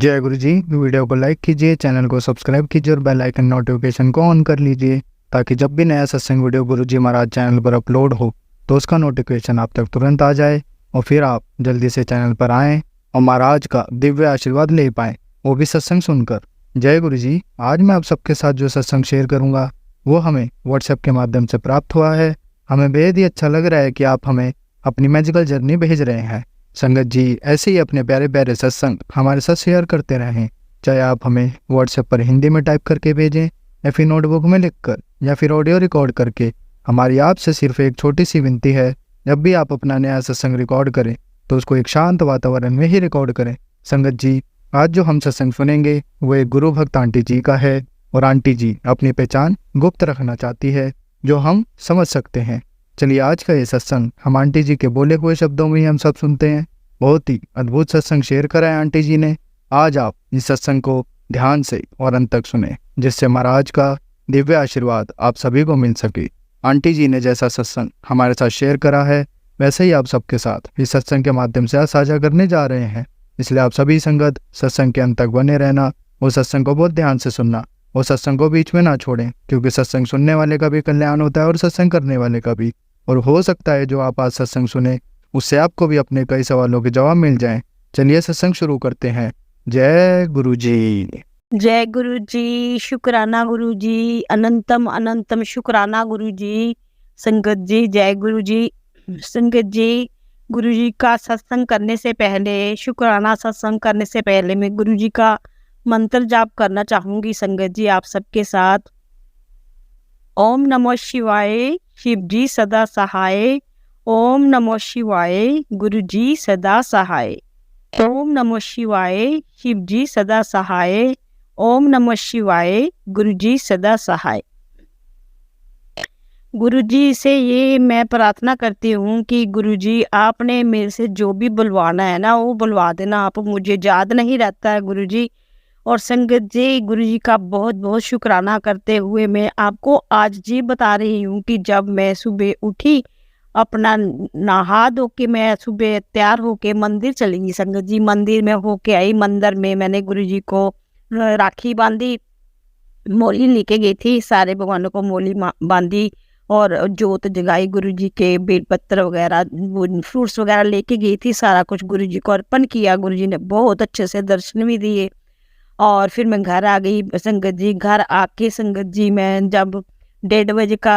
जय गुरु जी। वीडियो को लाइक कीजिए, चैनल को सब्सक्राइब कीजिए और बेल आइकन नोटिफिकेशन को ऑन कर लीजिए ताकि जब भी नया सत्संग वीडियो गुरु जी महाराज चैनल पर अपलोड हो तो उसका नोटिफिकेशन आप तक तुरंत आ जाए और फिर आप जल्दी से चैनल पर आएँ और महाराज का दिव्य आशीर्वाद ले पाएँ, वो भी सत्संग सुनकर। जय गुरु जी। आज मैं आप सबके साथ जो सत्संग शेयर करूँगा वो हमें व्हाट्सएप के माध्यम से प्राप्त हुआ है। हमें बेहद ही अच्छा लग रहा है कि आप हमें अपनी मैजिकल जर्नी भेज रहे हैं। संगत जी ऐसे ही अपने प्यारे प्यारे सत्संग हमारे साथ शेयर करते रहें, चाहे आप हमें व्हाट्सएप पर हिंदी में टाइप करके भेजें या फिर नोटबुक में लिखकर या फिर ऑडियो रिकॉर्ड करके। हमारी आपसे सिर्फ एक छोटी सी विनती है, जब भी आप अपना नया सत्संग रिकॉर्ड करें तो उसको एक शांत वातावरण में ही रिकॉर्ड करें। संगत जी आज जो हम सत्संग सुनेंगे वो एक गुरु भक्त आंटी जी का है और आंटी जी अपनी पहचान गुप्त रखना चाहती है जो हम समझ सकते हैं। चलिए आज का ये सत्संग हम आंटी जी के बोले हुए शब्दों में ही हम सब सुनते हैं। बहुत ही अद्भुत सत्संग शेयर करा है आंटी जी ने। आज आप इस सत्संग को ध्यान से और अंत तक सुने जिससे महाराज का दिव्य आशीर्वाद आप सभी को मिल सके। आंटी जी ने जैसा सत्संग हमारे साथ शेयर करा है वैसे ही आप सबके साथ इस सत्संग के माध्यम से साझा करने जा रहे हैं। इसलिए आप सभी संगत सत्संग के अंत तक बने रहना और सत्संग को बहुत ध्यान से सुनना और सत्संग को बीच में ना छोड़ें, क्योंकि सत्संग सुनने वाले का भी कल्याण होता है और सत्संग करने वाले का भी। और हो सकता है जो आप आज सत्संग सुने उससे आपको भी अपने कई सवालों के जवाब मिल जाएं। चलिए सत्संग शुरू करते हैं। जय गुरु जी। जय गुरु जी। शुक्राना गुरु जी। अनंतम अनंतम शुक्राना गुरु जी। संगत जी जय गुरु जी। संगत जी गुरु जी का सत्संग करने से पहले, शुक्राना सत्संग करने से पहले मैं गुरु जी का मंत्र जाप करना चाहूंगी। संगत जी आप सबके साथ। ओम नमो शिवाय, शिव जी सदा सहाय। ओम नमो शिवाय, गुरु जी सदा सहाय। ओम नमो शिवाय, शिव जी सदा सहाय। ओम नमो शिवाय, गुरु जी सदा सहाय। गुरु जी से ये मैं प्रार्थना करती हूँ कि गुरु जी आपने मेरे से जो भी बुलवाना है ना वो बुलवा देना। आप मुझे याद नहीं रहता है गुरु जी। और संगत जी गुरु जी का बहुत बहुत शुक्राना करते हुए मैं आपको आज जी बता रही हूँ कि जब मैं सुबह उठी, अपना नहा धो के मैं सुबह तैयार होके मंदिर चली गई। संगत जी मंदिर में होके आई। मंदिर में मैंने गुरु जी को राखी बांधी, मोली लेके गई थी, सारे भगवानों को मोली बांधी और जोत जगाई। गुरु जी के बेलपत्र वगैरह फ्रूट्स वगैरह लेके गई थी, सारा कुछ गुरु जी को अर्पण किया। गुरु जी ने बहुत अच्छे से दर्शन भी दिए। और फिर मैं घर आ गई। संगत जी घर आके संगत जी मैं जब 1:30 बजे का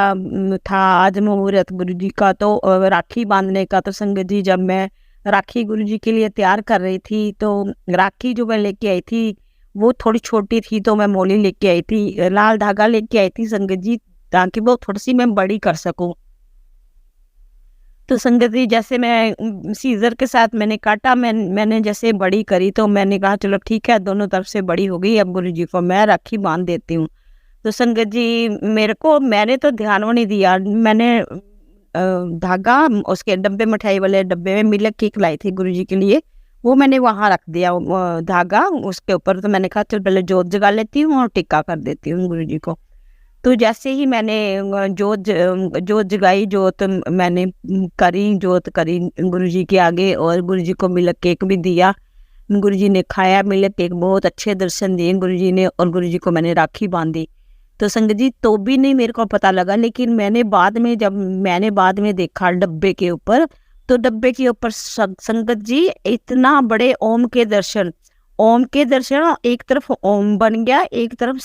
था आज मुहूर्त गुरु जी का, तो राखी बांधने का। तो संगत जी जब मैं राखी गुरु जी के लिए तैयार कर रही थी तो राखी जो मैं लेके आई थी वो थोड़ी छोटी थी, तो मैं मोली लेके आई थी, लाल धागा लेके आई थी संगत जी, ताकि वो थोड़ी सी मैं बड़ी कर सकूं। तो संगत जी जैसे मैं सीजर के साथ मैंने काटा, मैंने जैसे बड़ी करी तो मैंने कहा चलो ठीक है, दोनों तरफ से बड़ी हो गई, अब गुरु जी को मैं राखी बांध देती हूँ। तो संगत जी मैंने तो ध्यान नहीं दिया। मैंने धागा उसके डब्बे, मिठाई वाले डब्बे में मिल्क केक लाई थी गुरु जी के लिए, वो मैंने वहाँ रख दिया धागा उसके ऊपर। तो मैंने कहा चल पहले जोत जगा लेती हूँ और टिक्का कर देती हूँ गुरु जी को। तो जैसे ही मैंने जोत जगाई, जोत मैंने जोत करी गुरु जी के आगे और गुरु जी को मिल्क केक भी दिया। गुरु जी ने खाया मिल्क केक, बहुत अच्छे दर्शन दिए गुरु जी ने और गुरु जी को मैंने राखी बांधी। तो संगत जी तो भी नहीं मेरे को पता लगा, लेकिन मैंने बाद में देखा डब्बे के ऊपर, तो डब्बे के ऊपर संगत जी इतना बड़े ओम के दर्शन, एक तरफ ओम बन गया, एक तरफ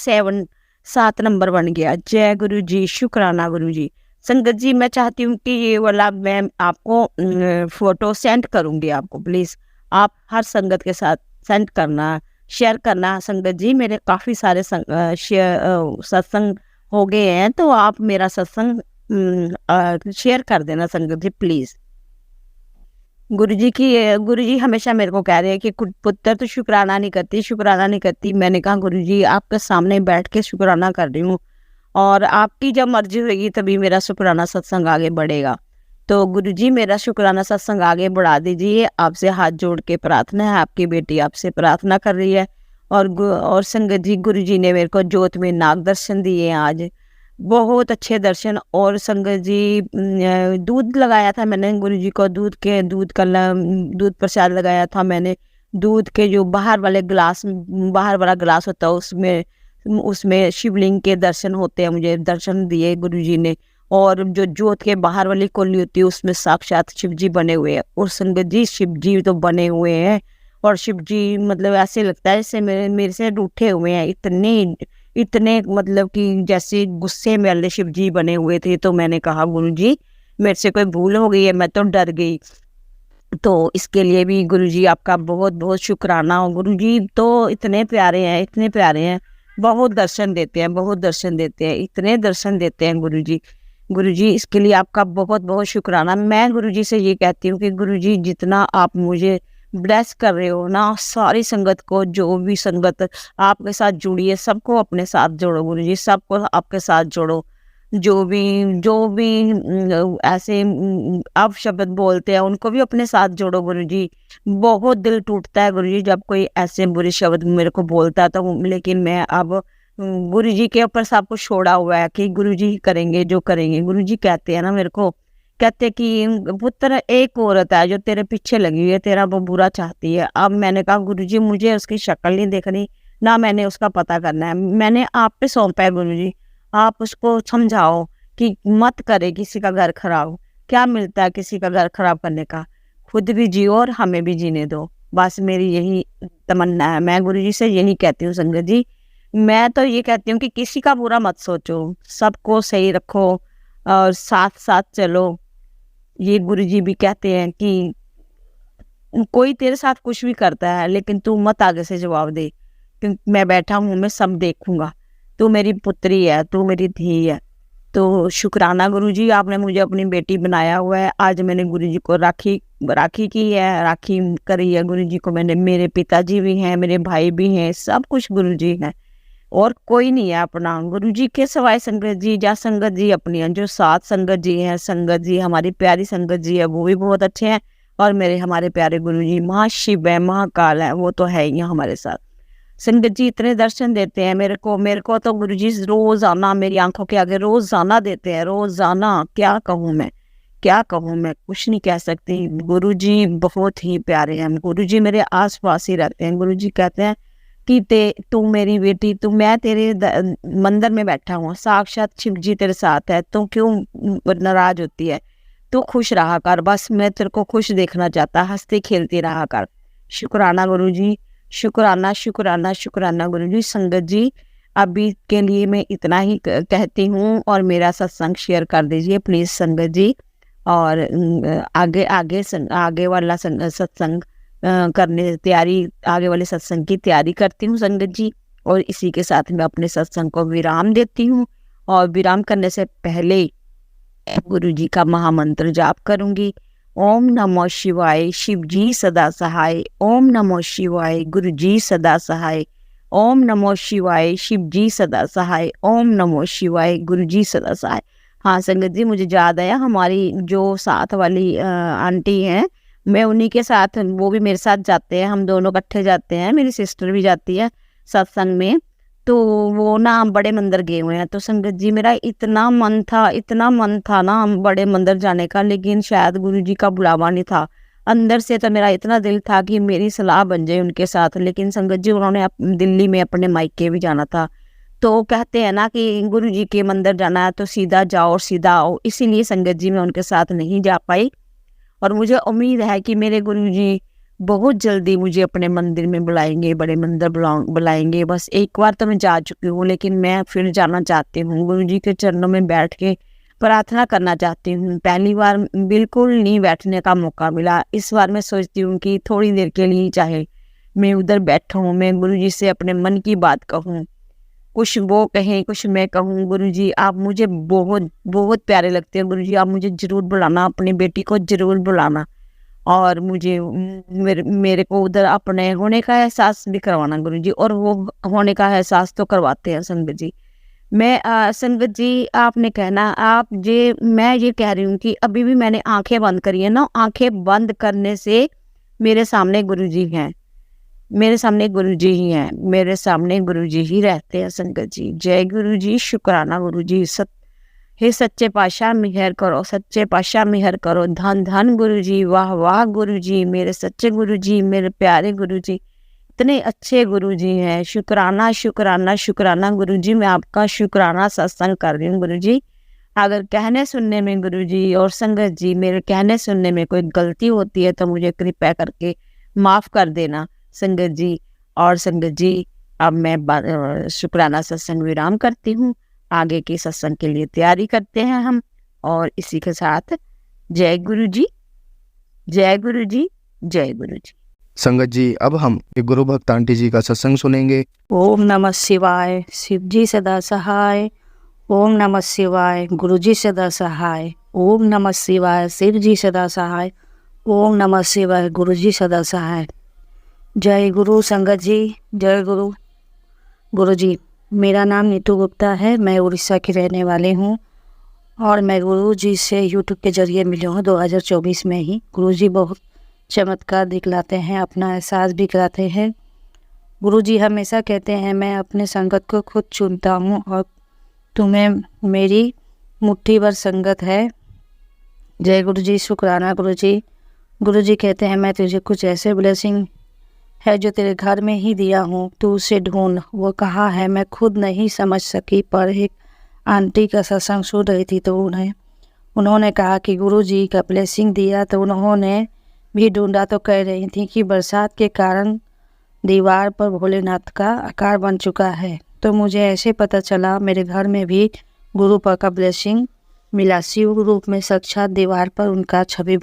7 नंबर बन गया। जय गुरु जी। शुक्राना गुरु जी। संगत जी मैं चाहती हूँ कि ये वाला मैं आपको फोटो सेंड करूँगी आपको, प्लीज़ आप हर संगत के साथ सेंड करना, शेयर करना। संगत जी मेरे काफ़ी सारे सत्संग हो गए हैं, तो आप मेरा सत्संग शेयर कर देना संगत जी प्लीज़। गुरु जी हमेशा मेरे को कह रहे हैं कि पुत्र तो शुक्राना नहीं करती। मैंने कहा गुरु जी आपके सामने बैठ के शुक्राना कर रही हूँ और आपकी जब मर्जी होगी तभी मेरा शुक्राना सत्संग आगे बढ़ेगा। तो गुरु जी मेरा शुक्राना सत्संग आगे बढ़ा दीजिए। आपसे हाथ जोड़ के प्रार्थना है, आपकी बेटी आपसे प्रार्थना कर रही है। और संगत जी गुरु जी ने मेरे को जोत में नाग दर्शन दिए आज, बहुत अच्छे दर्शन। और संगत जी दूध लगाया था मैंने गुरु जी को, दूध प्रसाद लगाया था मैंने दूध के जो बाहर वाला गिलास होता है उसमें उसमें शिवलिंग के दर्शन होते हैं, मुझे दर्शन दिए गुरुजी ने। और जो जोत के बाहर वाली कौली होती है उसमें साक्षात शिव जी बने हुए हैं। और संगत जी शिव जी तो बने हुए हैं, और शिव जी मतलब ऐसे लगता है जैसे मेरे से रूठे हुए हैं, इतने इतने मतलब कि जैसे गुस्से में वाले शिव जी बने हुए थे। तो मैंने कहा गुरुजी मेरे से कोई भूल हो गई है, मैं तो डर गई। तो इसके लिए भी गुरुजी आपका बहुत बहुत शुक्राना हो। गुरुजी तो इतने प्यारे हैं, इतने प्यारे हैं, बहुत दर्शन देते हैं, बहुत दर्शन देते हैं, इतने दर्शन देते हैं गुरुजी। गुरुजी इसके लिए आपका बहुत बहुत शुक्राना। मैं गुरुजी से ये कहती हूँ कि गुरुजी जितना आप मुझे ब्लेस कर रहे हो ना, सारी संगत को, जो भी संगत आपके साथ जुड़ी है सबको अपने साथ जोड़ो गुरुजी, सबको आपके साथ जोड़ो। जो भी ऐसे आप शब्द बोलते हैं उनको भी अपने साथ जोड़ो गुरुजी। बहुत दिल टूटता है गुरुजी जब कोई ऐसे बुरे शब्द मेरे को बोलता है, तो लेकिन मैं अब गुरुजी के ऊपर सब कुछ छोड़ा हुआ है कि गुरुजी ही करेंगे जो करेंगे। गुरुजी कहते हैं ना मेरे को, कहते कि पुत्र एक औरत है जो तेरे पीछे लगी हुई है, तेरा वो बुरा चाहती है। अब मैंने कहा गुरुजी मुझे उसकी शक्ल नहीं देखनी, ना मैंने उसका पता करना है, मैंने आप पे सौंपा है गुरुजी। आप उसको समझाओ कि मत करे किसी का घर खराब। क्या मिलता है किसी का घर खराब करने का, खुद भी जियो और हमें भी जीने दो। बस मेरी यही तमन्ना है। मैं गुरुजी से यही कहती हूँ संगत जी, मैं तो ये कहती हूँ कि किसी का बुरा मत सोचो, सबको सही रखो और साथ साथ चलो। ये गुरुजी भी कहते हैं कि कोई तेरे साथ कुछ भी करता है लेकिन तू मत आगे से जवाब दे, क्योंकि मैं बैठा हूँ, मैं सब देखूंगा। तू मेरी पुत्री है, तू मेरी धी है। तो शुक्राना गुरुजी, आपने मुझे अपनी बेटी बनाया हुआ है। आज मैंने गुरुजी को राखी राखी की है, राखी करी है गुरुजी को मैंने। मेरे पिताजी भी हैं, मेरे भाई भी हैं, सब कुछ गुरुजी है और कोई नहीं है अपना गुरुजी के सिवाय। संगत जी जा संगत जी अपनी है, जो सात संगत जी हैं, संगत जी हमारी प्यारी संगत जी है, वो भी बहुत अच्छे हैं। और मेरे हमारे प्यारे गुरुजी महाशिव है, महाकाल है, वो तो है ही हमारे साथ। संगत जी इतने दर्शन देते हैं मेरे को तो गुरुजी रोजाना मेरी आंखों के आगे रोजाना देते हैं, रोजाना। क्या कहूँ मैं, क्या कहूँ मैं, कुछ नहीं कह सकती। गुरुजी बहुत ही प्यारे हैं, गुरुजी मेरे आसपास ही रहते हैं। गुरुजी कहते हैं कि तू मेरी बेटी, तू मैं तेरे मंदिर में बैठा हूँ, साक्षात शिव जी तेरे साथ है, तू क्यों नाराज होती है, तू खुश रहा कर, बस मैं तेरे को खुश देखना चाहता, हंसती खेलती रहा कर। शुक्राना गुरुजी, शुक्राना शुक्राना शुक्राना गुरुजी। संगत जी अभी के लिए मैं इतना ही कहती हूँ और मेरा सत्संग शेयर कर दीजिए प्लीज संगत जी। और आगे वाला सत्संग करने तैयारी, आगे वाले सत्संग की तैयारी करती हूँ संगत जी। और इसी के साथ मैं अपने सत्संग को विराम देती हूँ। और विराम करने से पहले गुरु जी का महामंत्र जाप करूंगी। ओम नमो शिवाय, शिव जी सदा सहाय। ओम नमो शिवाय, गुरु जी सदा सहाय। ओम नमो शिवाय, शिव जी सदा सहाय। ओम नमो शिवाय, गुरु जी सदा सहाय। हाँ संगत जी मुझे याद आया, हमारी जो साथ वाली आंटी हैं, मैं उन्हीं के साथ, वो भी मेरे साथ जाते हैं, हम दोनों इकट्ठे जाते हैं, मेरी सिस्टर भी जाती है सत्संग में। तो वो ना बड़े मंदिर गए हुए हैं। तो संगत जी मेरा इतना मन था ना बड़े मंदिर जाने का, लेकिन शायद गुरु जी का बुलावा नहीं था। अंदर से तो मेरा इतना दिल था कि मेरी सलाह बन जाए उनके साथ, लेकिन संगत जी उन्होंने दिल्ली में अपने मायके भी जाना था। तो कहते हैं ना कि गुरु जी के मंदिर जाना है तो सीधा जाओ और सीधा आओ, इसीलिए संगत जी मैं उनके साथ नहीं जा पाई। और मुझे उम्मीद है कि मेरे गुरु जी बहुत जल्दी मुझे अपने मंदिर में बुलाएंगे, बड़े मंदिर बुलाएंगे। बस एक बार तो मैं जा चुकी हूँ, लेकिन मैं फिर जाना चाहती हूँ, गुरु जी के चरणों में बैठ के प्रार्थना करना चाहती हूँ। पहली बार बिल्कुल नहीं बैठने का मौका मिला, इस बार मैं सोचती हूँ कि थोड़ी देर के लिए चाहे मैं उधर बैठूँ, मैं गुरु जी से अपने मन की बात कहूँ, कुछ वो कहें कुछ मैं कहूँ। गुरु जी आप मुझे बहुत बहुत प्यारे लगते हैं। गुरु जी आप मुझे जरूर बुलाना, अपनी बेटी को जरूर बुलाना, और मुझे मेरे को उधर अपने होने का एहसास भी करवाना गुरु जी। और वो होने का एहसास तो करवाते हैं संगत जी। मैं संगत जी आपने कहना, मैं ये कह रही हूँ कि अभी भी मैंने आंखें बंद करी है ना, आंखें बंद करने से मेरे सामने गुरु जी हैं, मेरे सामने गुरु जी ही हैं, मेरे सामने गुरु जी ही रहते हैं संगत जी। जय गुरु जी, शुक्राना गुरु जी, हे सच्चे पातशाह मेहर करो, सच्चे पातशाह मेहर करो। धन धन गुरु जी, वाह वाह गुरु जी, मेरे सच्चे गुरु जी, मेरे प्यारे गुरु जी, इतने अच्छे गुरु जी हैं। शुक्राना शुक्राना शुक्राना गुरु जी, मैं आपका शुक्राना सत्संग कर रही हूँ गुरु जी। अगर कहने सुनने में गुरु जी और संगत जी मेरे कहने सुनने में कोई गलती होती है तो मुझे कृपया करके माफ़ कर देना संगत जी। और संगत जी, अब मैं शुक्राना सत्संग विराम करती हूँ। आगे के सत्संग के लिए तैयारी करते हैं हम। और इसी के साथ जय गुरु जी, जय गुरु जी, जय गुरु जी। संगत जी, अब हम एक गुरु भक्त आंटी जी का सत्संग सुनेंगे। ओम नमः शिवाय, शिव जी सदा सहाय। ओम नमः शिवाय, गुरु जी सदा सहाय। ओम नमः शिवाय, शिव जी सदा सहाय। ओम नमः शिवाय, गुरु जी सदा सहाय। जय गुरु संगत जी, जय गुरु। गुरु जी, मेरा नाम नीतू गुप्ता है, मैं उड़ीसा की रहने वाली हूँ और मैं गुरु जी से यूट्यूब के जरिए मिली हूँ 2024 में ही। गुरु जी बहुत चमत्कार दिखलाते हैं, अपना एहसास भी कराते हैं। गुरु जी हमेशा कहते हैं मैं अपने संगत को खुद चुनता हूँ और तुम्हें मेरी मुट्ठी भर संगत है। जय गुरु जी, शुक्राना गुरु जी। गुरु जी कहते हैं मैं तुझे कुछ ऐसे ब्लेसिंग है जो तेरे घर में ही दिया हूँ, तू उसे ढूंढ। वो कहाँ है मैं खुद नहीं समझ सकी, पर एक आंटी का सत्संग सुन रही थी तो उन्होंने कहा कि गुरु जी का ब्लेसिंग दिया, तो उन्होंने भी ढूंढा तो कह रही थी कि बरसात के कारण दीवार पर भोलेनाथ का आकार बन चुका है। तो मुझे ऐसे पता चला मेरे घर में भी गुरु पर का ब्लेसिंग मिला। शिव रूप में साक्षात दीवार पर उनका छवि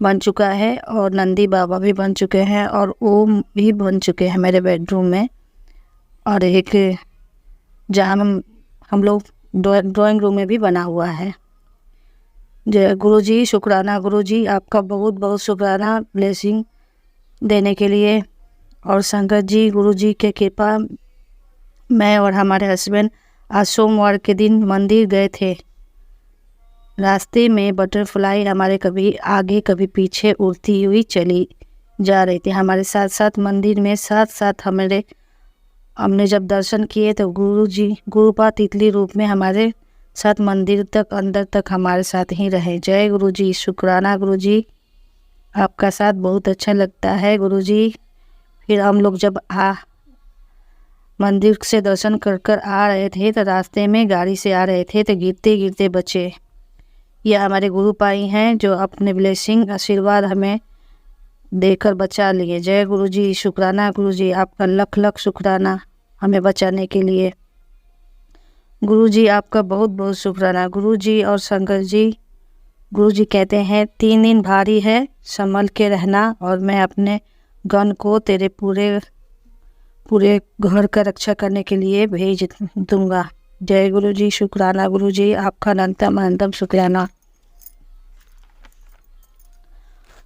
बन चुका है और नंदी बाबा भी बन चुके हैं और ओम भी बन चुके हैं मेरे बेडरूम में। और एक जहाँ हम लोग ड्राइंग रूम में भी बना हुआ है। जय गुरु जी, शुक्राना गुरु जी, आपका बहुत बहुत शुक्राना ब्लेसिंग देने के लिए। और संगत जी, गुरु जी के कृपा, मैं और हमारे हस्बैंड आज सोमवार के दिन मंदिर गए थे। रास्ते में बटरफ्लाई हमारे कभी आगे कभी पीछे उड़ती हुई चली जा रही थी। हमारे साथ साथ मंदिर में साथ हमने जब दर्शन किए तो गुरुपा तितली रूप में हमारे साथ मंदिर तक अंदर तक हमारे साथ ही रहे। जय गुरु जी, शुक्राना गुरु जी, आपका साथ बहुत अच्छा लगता है गुरु जी। फिर हम लोग जब मंदिर से दर्शन कर आ रहे थे तो रास्ते में गाड़ी से आ रहे थे तो गिरते गिरते बचे। यह हमारे गुरु पाई हैं जो अपने ब्लेसिंग आशीर्वाद हमें देकर बचा लिए। जय गुरु जी, शुक्राना गुरु जी, आपका लख लख शुक्राना हमें बचाने के लिए। गुरु जी, आपका बहुत बहुत शुक्राना गुरु जी। और शंकर जी, गुरु जी कहते हैं 3 दिन भारी है, संभल के रहना और मैं अपने गण को तेरे पूरे घर का रक्षा करने के लिए भेज दूंगा। जय गुरु जी, शुक्राना गुरु जी, आपका अनंतम शुक्राना।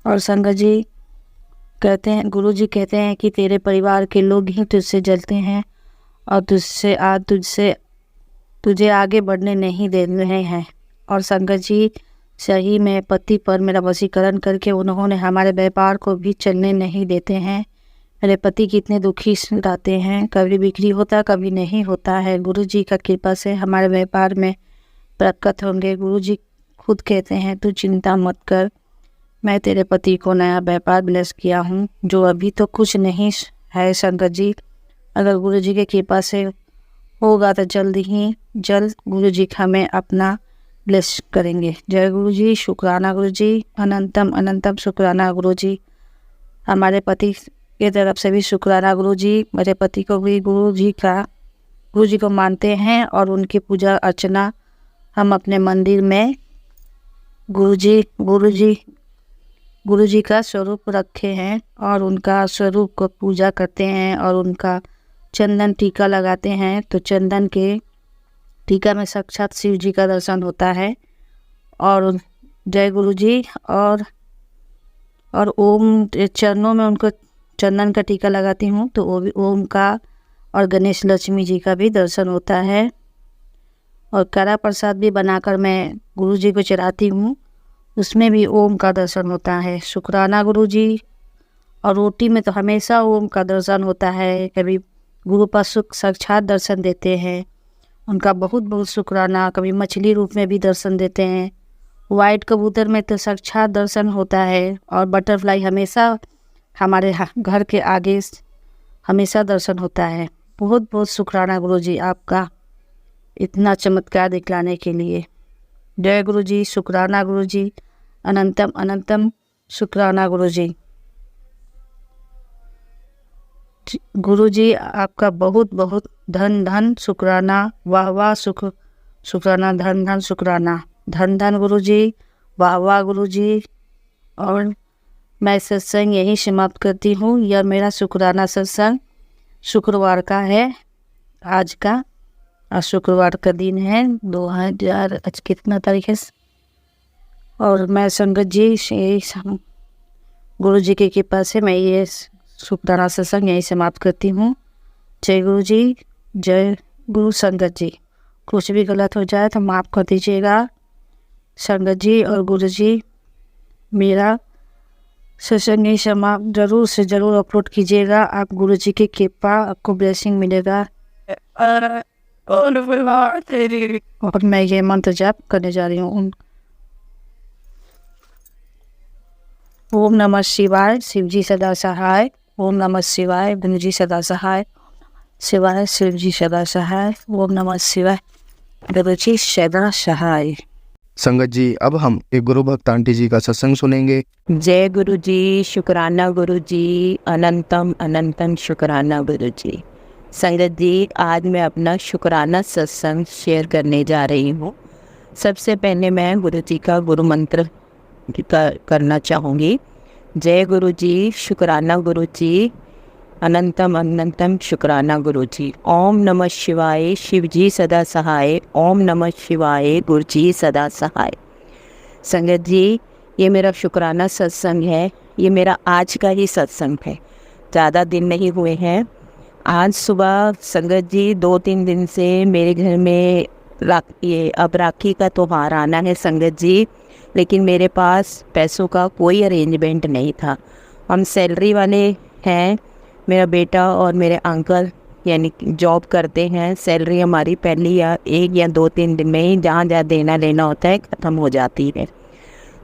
और संगत जी कहते हैं, गुरु जी कहते हैं कि तेरे परिवार के लोग ही तुझसे जलते हैं और तुझे आगे बढ़ने नहीं दे रहे हैं। और संगत जी, सही में पति पर मेरा वशीकरण करके उन्होंने हमारे व्यापार को भी चलने नहीं देते हैं। मेरे पति कितने दुखी रहते हैं, कभी बिक्री होता कभी नहीं होता है। गुरु जी का कृपा से हमारे व्यापार में प्रकट होंगे। गुरु जी खुद कहते हैं तू चिंता मत कर, मैं तेरे पति को नया व्यापार ब्लेस किया हूँ जो अभी तो कुछ नहीं है। संगत जी, अगर गुरु जी के कृपा से होगा तो जल्द गुरु जी हमें अपना ब्लेस करेंगे। जय गुरु जी, शुक्राना गुरु जी, अनंतम शुक्राना गुरु जी। हमारे पति की तरफ से भी शुक्राना गुरु जी। मेरे पति को भी गुरु जी को मानते हैं और उनकी पूजा अर्चना हम अपने मंदिर में गुरु जी का स्वरूप रखे हैं और उनका स्वरूप को पूजा करते हैं और उनका चंदन टीका लगाते हैं। तो चंदन के टीका में साक्षात शिव जी का दर्शन होता है। और जय गुरु जी, और ओम चरणों में उनको चंदन का टीका लगाती हूँ तो वो भी ओम का और गणेश लक्ष्मी जी का भी दर्शन होता है। और कड़ा प्रसाद भी बनाकर मैं गुरु जी को चढ़ाती हूँ, उसमें भी ओम का दर्शन होता है। शुक्राना गुरु जी। और रोटी में तो हमेशा ओम का दर्शन होता है, कभी गुरु पर सुख साक्षात दर्शन देते हैं। उनका बहुत बहुत शुक्राना। कभी मछली रूप में भी दर्शन देते हैं। वाइट कबूतर में तो साक्षात दर्शन होता है, और बटरफ्लाई हमेशा हमारे घर के आगे हमेशा दर्शन होता है। बहुत बहुत शुक्राना गुरुजी आपका इतना चमत्कार दिखलाने के लिए। जय गुरुजी, शुक्राना गुरुजी, अनंतम अनंतम शुक्राना गुरुजी। गुरुजी आपका बहुत बहुत धन धन शुक्राना, वाह वाह शुक्राना, धन धन शुक्राना, धन धन गुरुजी, वाह वाह गुरुजी। और मैं सत्संग यहीं समाप्त करती हूँ। यह मेरा शुक्राना सत्संग शुक्रवार का है, आज का, और शुक्रवार का दिन है 2000 आज कितना तारीख है। और मैं संगत जी से गुरु जी की कृपा से मैं ये शुक्राना सत्संग यहीं समाप्त करती हूँ। जय गुरु जी, जय गुरु संगत जी। कुछ भी गलत हो जाए तो माफ़ कर दीजिएगा संगत जी और गुरु जी। मेरा सत्संग यहीं समाप्त, जरूर से ज़रूर अपलोड कीजिएगा। आप गुरु जी की कृपा, आपको ब्लेसिंग मिलेगा। और मैं ये मंत्र जाप करने जा रही हूँ। ओम नमः शिवाय, शिव जी सदा सहाय। ओम नमः शिवाय, गुरु जी सदा सहाय। शिवाय शिव जी सदा सहाय। ओम नमः शिवाय, गुरु जी सदा सहाय। संगत जी, अब हम एक गुरु भक्त आंटी जी का सत्संग सुनेंगे। जय गुरु जी, शुक्राना गुरु जी, अनंतम अनंतम शुक्राना गुरु जी। संगत जी, आज मैं अपना शुक्राना सत्संग शेयर करने जा रही हूँ। सबसे पहले मैं गुरु जी का गुरु मंत्र करना चाहूँगी। जय गुरु जी, शुक्राना गुरु जी, अनंतम अनंतम शुक्राना गुरु जी। ओम नमः शिवाय, शिव जी सदा सहाय। ओम नमः शिवाय, गुरु जी सदा सहाय। संगत जी, ये मेरा शुक्राना सत्संग है। ये मेरा आज का ही सत्संग है, ज़्यादा दिन नहीं हुए हैं। आज सुबह संगत जी 2-3 दिन से मेरे घर में अब राखी का त्यौहार आना है संगत जी, लेकिन मेरे पास पैसों का कोई अरेंजमेंट नहीं था। हम सैलरी वाले हैं, मेरा बेटा और मेरे अंकल यानी जॉब करते हैं। सैलरी हमारी पहली या 1 या 2-3 दिन में ही जहाँ देना लेना होता है ख़त्म हो जाती है।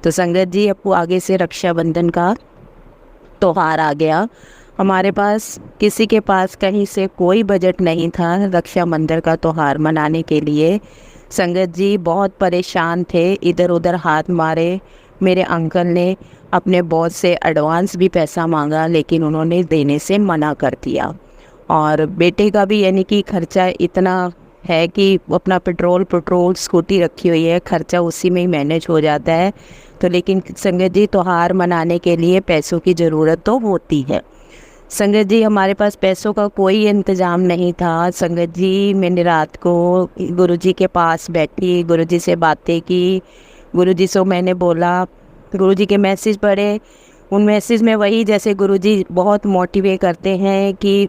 तो संगत जी, अब आगे से रक्षाबंधन का त्यौहार आ गया। हमारे पास किसी के पास कहीं से कोई बजट नहीं था रक्षाबंधन का त्यौहार मनाने के लिए। संगत जी बहुत परेशान थे, इधर उधर हाथ मारे। मेरे अंकल ने अपने बॉस से एडवांस भी पैसा मांगा, लेकिन उन्होंने देने से मना कर दिया। और बेटे का भी यानी कि खर्चा इतना है कि अपना पेट्रोल स्कूटी रखी हुई है, खर्चा उसी में ही मैनेज हो जाता है। तो लेकिन संगत जी, त्यौहार मनाने के लिए पैसों की ज़रूरत तो होती है। संगत जी, हमारे पास पैसों का कोई इंतज़ाम नहीं था। संगत जी, मैंने रात को गुरुजी के पास बैठी, गुरुजी से बातें की। गुरुजी से मैंने बोला, गुरुजी के मैसेज पढ़े। उन मैसेज में वही, जैसे गुरुजी बहुत मोटिवेट करते हैं कि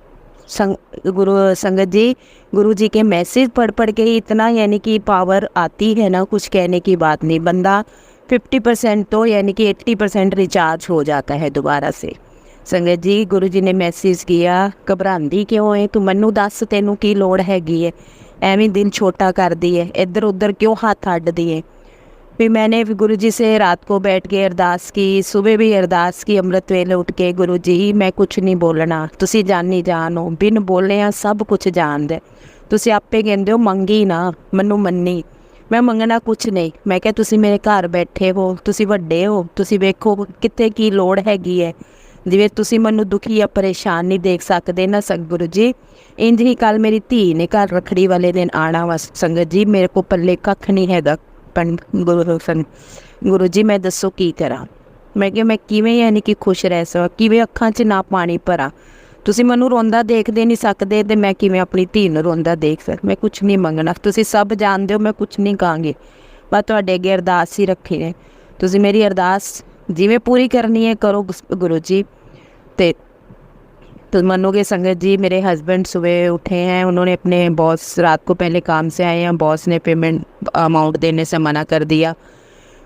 संगत जी, गुरुजी के मैसेज पढ़ के ही इतना यानी कि पावर आती है ना, कुछ कहने की बात नहीं। बंदा 50% तो यानी कि 80% रिचार्ज हो जाता है दोबारा से। संगत जी, गुरुजी ने मैसेज किया, घबरांदी क्यों है तू, मैनू दस तेनू की लोड़ हैगी है, एवं दिल छोटा कर दिए, इधर उधर क्यों हाथ अड्ड दिए। फिर मैंने गुरुजी से रात को बैठ के अरदास की, सुबह भी अरदास की, अमृत वेले उठ के, गुरुजी मैं कुछ नहीं बोलना, तुसी जानी जान हो, बिन बोलिया सब कुछ जान दे, तुसी आपे कहंदे हो मंगी ना, मैनू मन्नी, मैं मंगना कुछ नहीं। मैं क्या तुसी मेरे घर बैठे हो, तुसी वड्डे हो, तुसी वेखो कित्थे की लोड़ हैगी है, जिवें तुसी मैनू दुखी या परेशान नहीं देख सकते ना सतगुरु जी। इंज ही कल मेरी धी ने घर रखड़ी वाले दिन आना वा संगत जी, मेरे को पल्ले कख नहीं हैगा। गुरु जी मैं दसो की करा। मैं क्या मैं किवें यानी कि खुश रह सकां, किवें अखां 'च ना पानी भरा। तुसी मैनू रोंदा देखदे नहीं सकदे ते मैं किवें अपनी धी नूं रोंदा देख सक। मैं कुछ नहीं मंगना, तुसी सब जानदे हो, मैं कुछ नहीं कहांगी, मैं तुहाडे अगे अरदास ही रखी है। तुसी मेरी अरदास जिवें पूरी करनी है करो गुरु जी। तो मनोगे संगत जी, मेरे हस्बैंड सुबह उठे हैं, उन्होंने अपने बॉस, रात को पहले काम से आए हैं, बॉस ने पेमेंट अमाउंट देने से मना कर दिया।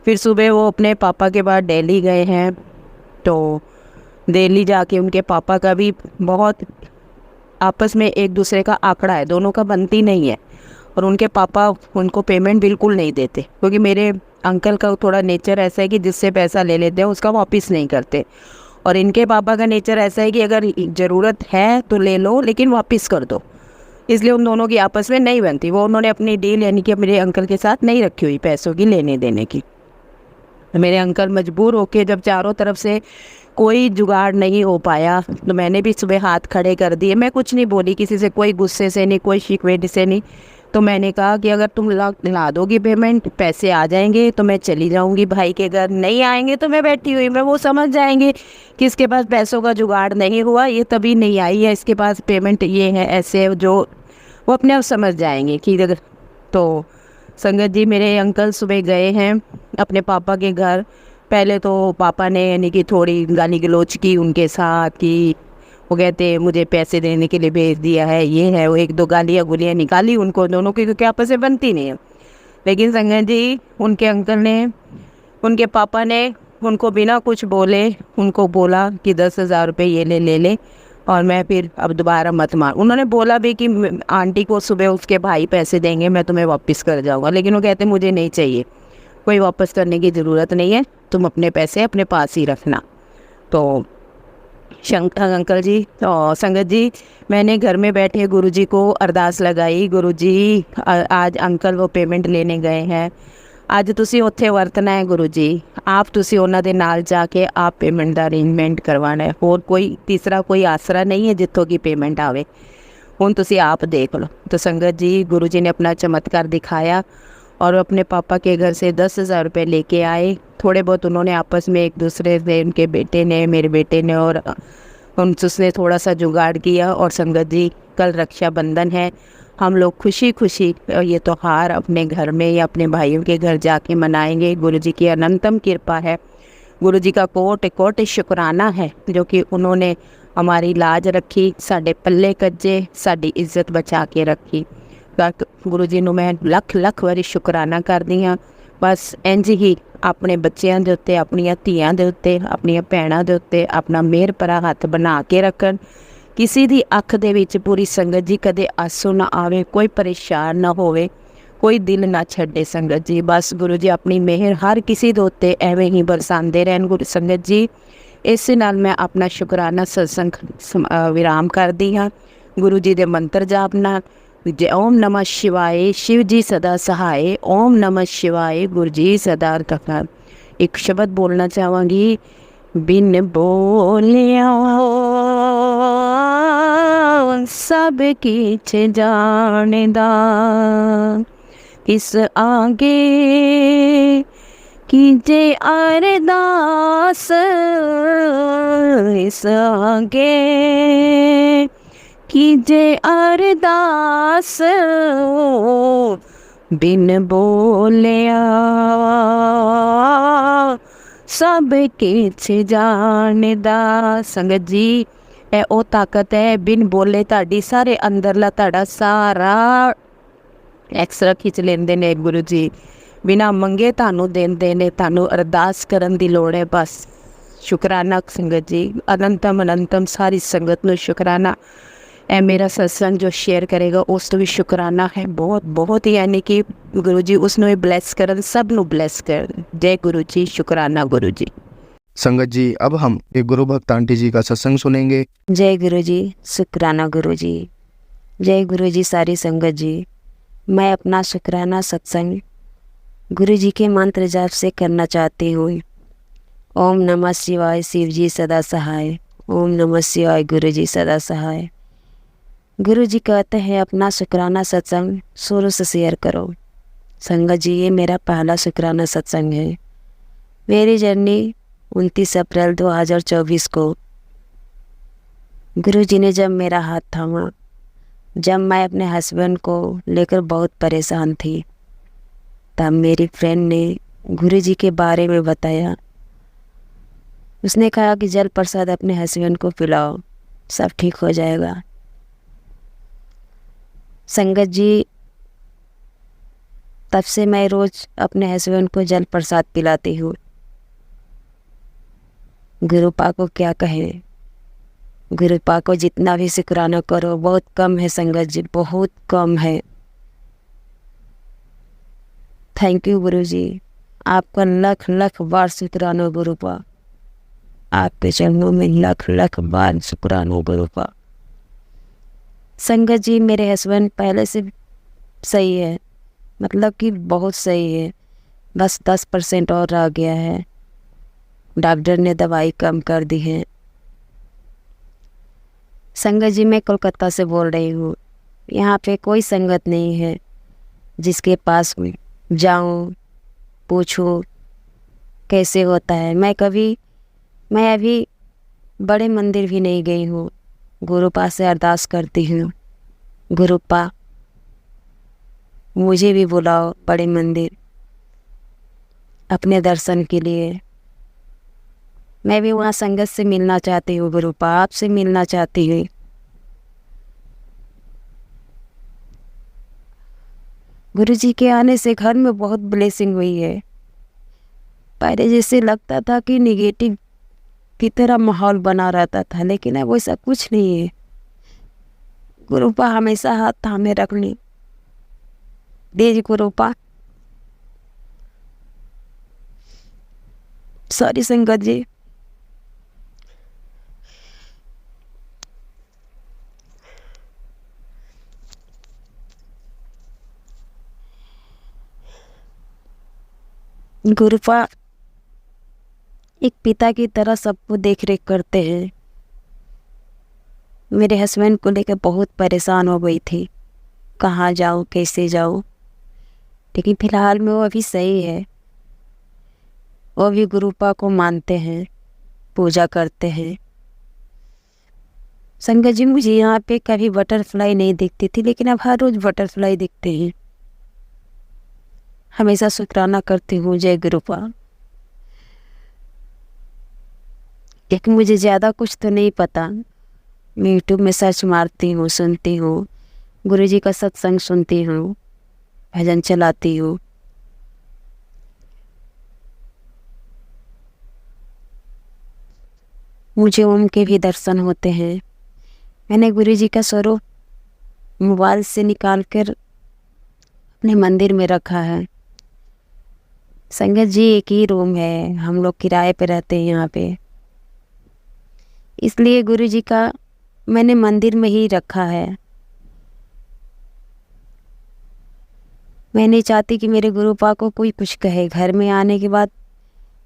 फिर सुबह वो अपने पापा के बाद दिल्ली गए हैं। तो दिल्ली जाके उनके पापा का भी बहुत आपस में एक दूसरे का आंकड़ा है, दोनों का बनती नहीं है। और उनके पापा उनको पेमेंट बिल्कुल नहीं देते, क्योंकि मेरे अंकल का थोड़ा नेचर ऐसा है कि जिससे पैसा ले लेते हैं उसका वापस नहीं करते, और इनके पापा का नेचर ऐसा है कि अगर ज़रूरत है तो ले लो लेकिन वापस कर दो। इसलिए उन दोनों की आपस में नहीं बनती। वो उन्होंने अपनी डील यानी कि मेरे अंकल के साथ नहीं रखी हुई पैसों की लेने देने की। मेरे अंकल मजबूर होके जब चारों तरफ से कोई जुगाड़ नहीं हो पाया तो मैंने भी सुबह हाथ खड़े कर दिए। मैं कुछ नहीं बोली किसी से, कोई गुस्से से नहीं, कोई शिकवे से नहीं। तो मैंने कहा कि अगर तुम ला दोगी पेमेंट, पैसे आ जाएंगे तो मैं चली जाऊंगी भाई के घर, नहीं आएंगे तो मैं बैठी हुई मैं, वो समझ जाएंगे कि इसके पास पैसों का जुगाड़ नहीं हुआ, ये तभी नहीं आई है, इसके पास पेमेंट ये है ऐसे, जो वो अपने आप समझ जाएंगे कि तो संगत जी मेरे अंकल सुबह गए हैं अपने पापा के घर। पहले तो पापा ने यानी कि थोड़ी गाली गलौज की उनके साथ कि वो कहते मुझे पैसे देने के लिए भेज दिया है, ये है वो, एक दो गालियाँ गुलियाँ निकाली उनको दोनों की, क्योंकि आपस में बनती नहीं है। लेकिन संगत जी उनके अंकल ने, उनके पापा ने उनको बिना कुछ बोले उनको बोला कि 10,000 रुपये ये ले ले और मैं फिर अब दोबारा मत मार। उन्होंने बोला भी कि आंटी को सुबह उसके भाई पैसे देंगे, मैं तुम्हें वापस कर जाऊंगा, लेकिन वो कहते मुझे नहीं चाहिए, कोई वापस करने की ज़रूरत नहीं है, तुम अपने पैसे अपने पास ही रखना। तो अंकल जी तो संगत जी मैंने घर में बैठे गुरुजी को अरदास लगाई, गुरुजी आज अंकल वो पेमेंट लेने गए हैं, ਅੱਜ ਤੁਸੀਂ ਉੱਥੇ ਵਰਤਣਾ ਹੈ ਗੁਰੂ ਜੀ, ਆਪ ਤੁਸੀਂ ਉਹਨਾਂ ਦੇ ਨਾਲ ਜਾ ਕੇ ਆਪ ਪੇਮੈਂਟ ਦਾ ਅਰੇਂਜਮੈਂਟ ਕਰਵਾਉਣਾ ਹੈ, ਹੋਰ ਕੋਈ ਤੀਸਰਾ ਕੋਈ ਆਸਰਾ नहीं है जितों की पेमेंट आवे, ਹੁਣ ਤੁਸੀਂ आप देख लो। तो संगत जी गुरु जी ने अपना चमत्कार दिखाया और अपने पापा के घर से 10,000 रुपये लेके आए। थोड़े बहुत उन्होंने आपस में एक दूसरे से, उनके बेटे ने मेरे बेटे ने और उसने थोड़ा सा जुगाड़ किया। और संगत जी कल रक्षाबंधन है, हम लोग खुशी खुशी ये त्यौहार अपने घर में या अपने भाइयों के घर जाके मनाएंगे। गुरु जी की अनंतम कृपा है, गुरु जी का कोट कोट शुक्राना है जो कि उन्होंने हमारी लाज रखी, साडे पल्ले कज्जे, साडी इज्जत बचा के रखी। गुरु जी नूं मैं लख लख वारी शुक्राना करदी हाँ। बस इंज ही अपने बच्चों के उत्ते, अपनियां धीआं दे उत्ते, अपनियां भैणां दे उत्ते अपना मेहर भरा हथ बना के रखन। किसी दी अख दे विच पूरी संगत जी कदे आंसू ना आवे, कोई परेशान ना होवे, कोई दिल ना छड्डे संगत जी। बस गुरु जी अपनी मेहर हर किसी दे उत्ते एवें ही बरसांदे रहन गुरु संगत जी। इस नाल मैं अपना शुकराना सत्संग विराम करदी हाँ। गुरु जी दे मंत्र जाप नाल जय ओम नमः शिवाय, शिव जी सदा सहाय, ओम नमः शिवाय, गुरु जी सदा रखा। एक शब्द बोलना चाहूँगी, बिन बोलिया सब किछ जानदा, इस आगे कीजे अरदास, इस आगे कीजे अरदास, बिन बोलिया सब किछ जानदा। संगत जी ਇਹ ਉਹ ਤਾਕਤ ਹੈ, ਬਿਨ ਬੋਲੇ ਤੁਹਾਡੀ ਸਾਰੇ ਅੰਦਰਲਾ ਤੁਹਾਡਾ ਸਾਰਾ ਐਕਸਰਾ ਖਿੱਚ ਲੈਂਦੇ ਨੇ ਗੁਰੂ ਜੀ, ਬਿਨਾ ਮੰਗੇ ਤੁਹਾਨੂੰ ਦਿੰਦੇ ਨੇ, ਤੁਹਾਨੂੰ ਅਰਦਾਸ ਕਰਨ ਦੀ ਲੋੜ ਹੈ। ਬਸ ਸ਼ੁਕਰਾਨਾ ਸੰਗਤ ਜੀ, ਅਨੰਤਮ ਅਨੰਤਮ ਸਾਰੀ ਸੰਗਤ ਨੂੰ ਸ਼ੁਕਰਾਨਾ। ਇਹ ਮੇਰਾ ਸਤਸੰਗ ਜੋ ਸ਼ੇਅਰ ਕਰੇਗਾ ਉਸ ਤੋਂ ਵੀ ਸ਼ੁਕਰਾਨਾ ਹੈ, ਬਹੁਤ ਬਹੁਤ ਹੀ, यानी कि गुरु जी उसनों ब्लैस करन, सब नू ब्लैस कर। जय गुरु जी, शुकराना गुरु जी। संगत जी अब हम एक गुरु भक्त आंटी जी का सत्संग सुनेंगे। जय गुरु जी, शुक्राना गुरु जी, जय गुरु जी। सारी संगत जी मैं अपना शुक्राना सत्संग गुरु जी के मंत्र जाप से करना चाहती हूँ। ओम नमः शिवाय, शिव जी सदा सहाय, ओम नमः शिवाय, गुरु जी सदा सहाय। गुरु जी कहते हैं अपना शुक्राना सत्संग शुरू से शेयर करो। संगत जी ये मेरा पहला शुक्राना सत्संग है। मेरी जर्नी 29 अप्रैल 2024 को गुरु जी ने जब मेरा हाथ थामा, जब मैं अपने हस्बैंड को लेकर बहुत परेशान थी, तब मेरी फ्रेंड ने गुरु जी के बारे में बताया। उसने कहा कि जल प्रसाद अपने हस्बैंड को पिलाओ, सब ठीक हो जाएगा। संगत जी तब से मैं रोज़ अपने हस्बैंड को जल प्रसाद पिलाती हूँ। गुरु पा को क्या कहें, गुरु पा को जितना भी शुक्राना करो बहुत कम है संगत जी, बहुत कम है। थैंक यू गुरुजी, आपका लख लख बार शुक्राना गुरुपा, आपके चरणों में लख लख बार शुक्राना गुरुपा। संगत जी, मेरे हस्बैंड पहले से सही है, मतलब कि बहुत सही है, बस 10% और रह गया है। डॉक्टर ने दवाई कम कर दी है। संगत जी, मैं कोलकाता से बोल रही हूँ। यहाँ पे कोई संगत नहीं है जिसके पास जाऊँ पूछूँ कैसे होता है। मैं अभी बड़े मंदिर भी नहीं गई हूँ। गुरुपा से अरदास करती हूँ, गुरुपा मुझे भी बुलाओ बड़े मंदिर अपने दर्शन के लिए। मैं भी वहाँ संगत से मिलना चाहती हूँ गुरुपा, आपसे मिलना चाहती हूँ। गुरुजी के आने से घर में बहुत ब्लेसिंग हुई है। पहले जैसे लगता था कि निगेटिव की तरह माहौल बना रहता था, लेकिन अब वैसा कुछ नहीं है। गुरुपा हमेशा हाथ थामे रखनी दीजिए गुरुपा। सॉरी संगत जी। गुरुपा एक पिता की तरह सबको देख रेख करते हैं। मेरे हस्बैंड को लेकर बहुत परेशान हो गई थी, कहाँ जाऊँ कैसे जाऊँ, लेकिन फिलहाल में वो अभी सही है। वो भी गुरुपा को मानते हैं, पूजा करते हैं। संगत जी, मुझे यहाँ पे कभी बटरफ्लाई नहीं दिखती थी, लेकिन अब हर रोज़ बटरफ्लाई दिखते हैं। हमेशा शुक्राना करती हूँ जय गुरुपा। लेकिन मुझे ज़्यादा कुछ तो नहीं पता। मैं यूट्यूब में सर्च मारती हूँ, सुनती हूँ, गुरुजी का सत्संग सुनती हूँ, भजन चलाती हूँ। मुझे ओम के भी दर्शन होते हैं। मैंने गुरुजी का स्वरूप मोबाइल से निकाल कर अपने मंदिर में रखा है। संगत जी, एक ही रूम है, हम लोग किराए पे रहते हैं यहाँ पे, इसलिए गुरुजी का मैंने मंदिर में ही रखा है। मैं नहीं चाहती कि मेरे गुरुपा को कोई कुछ कहे, घर में आने के बाद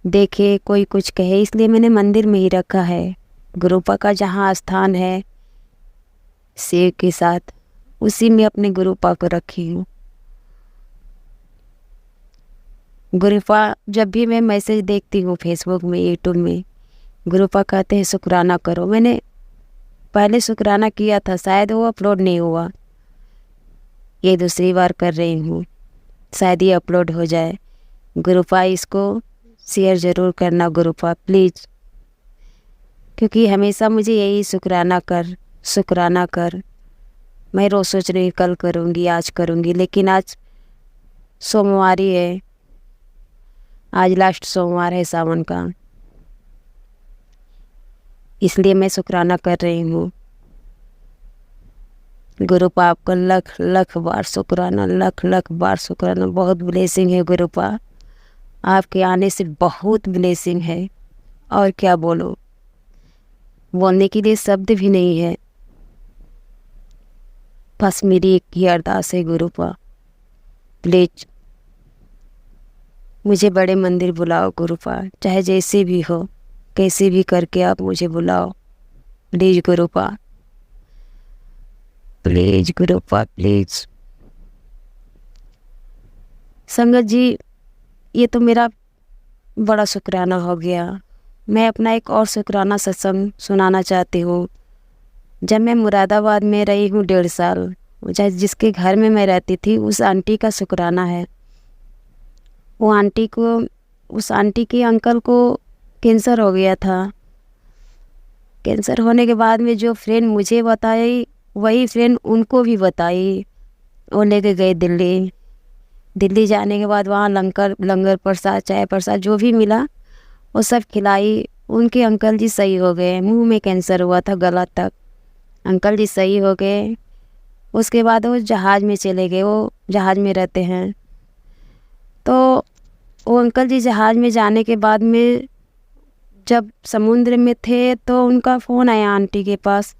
देखे कोई कुछ कहे, इसलिए मैंने मंदिर में ही रखा है। गुरुपा का जहाँ स्थान है शिव के साथ, उसी में अपने गुरुपा को रखी हूँ। गुरुपा जब भी मैं मैसेज देखती हूँ फेसबुक में, यूट्यूब में, गुरुपा कहते हैं शुक्राना करो। मैंने पहले शुक्राना किया था, शायद वो अपलोड नहीं हुआ। ये दूसरी बार कर रही हूँ, शायद ये अपलोड हो जाए। गुरुपा इसको शेयर ज़रूर करना गुरुपा प्लीज़, क्योंकि हमेशा मुझे यही शुक्राना कर। मैं रोज़ सोच रही कल करूँगी, आज करूँगी, लेकिन आज सोमवार ही है, आज लास्ट सोमवार है सावन का, इसलिए मैं शुक्राना कर रही हूँ। गुरुपा आपका लख लख बार शुक्राना, लख लख बार शुक्राना। बहुत ब्लेसिंग है गुरुपा, आपके आने से बहुत ब्लेसिंग है। और क्या बोलो, बोलने के लिए शब्द भी नहीं है। बस मेरी एक ही अरदास है गुरुपा, प्लीज मुझे बड़े मंदिर बुलाओ गुरुपा, चाहे जैसे भी हो, कैसे भी करके आप मुझे बुलाओ प्लीज गुरुपा, प्लीज गुरुपा प्लीज। संगत जी, ये तो मेरा बड़ा शुक्राना हो गया। मैं अपना एक और शुक्राना सत्संग सुनाना चाहती हूँ। जब मैं मुरादाबाद में रही हूँ 1.5 साल, जिसके घर में मैं रहती थी, उस आंटी का शुक्राना है। उस आंटी के अंकल को कैंसर हो गया था। कैंसर होने के बाद में जो फ्रेंड मुझे बताई, वही फ्रेंड उनको भी बताई। वो लेके गए दिल्ली जाने के बाद वहाँ लंगर प्रसाद, चाय प्रसाद जो भी मिला वो सब खिलाई। उनके अंकल जी सही हो गए। मुंह में कैंसर हुआ था, गला तक, अंकल जी सही हो गए। उसके बाद वो जहाज़ में चले गए, वो जहाज़ में रहते हैं। तो वो अंकल जी जहाज़ में जाने के बाद में जब समुद्र में थे तो उनका फ़ोन आया आंटी के पास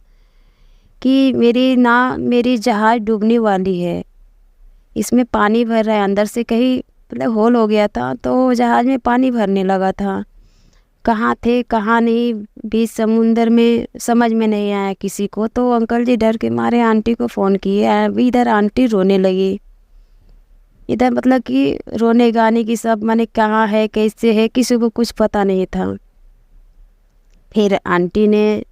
कि मेरी जहाज़ डूबने वाली है, इसमें पानी भर रहा है, अंदर से कहीं मतलब होल हो गया था तो जहाज़ में पानी भरने लगा था। कहाँ थे कहाँ नहीं बीच समुंदर में समझ में नहीं आया किसी को। तो अंकल जी डर के मारे आंटी को फ़ोन किए। अभी इधर आंटी रोने लगी, इधर मतलब कि रोने गाने की सब, माने कहाँ है कैसे है किसी को कुछ पता नहीं था। फिर आंटी ने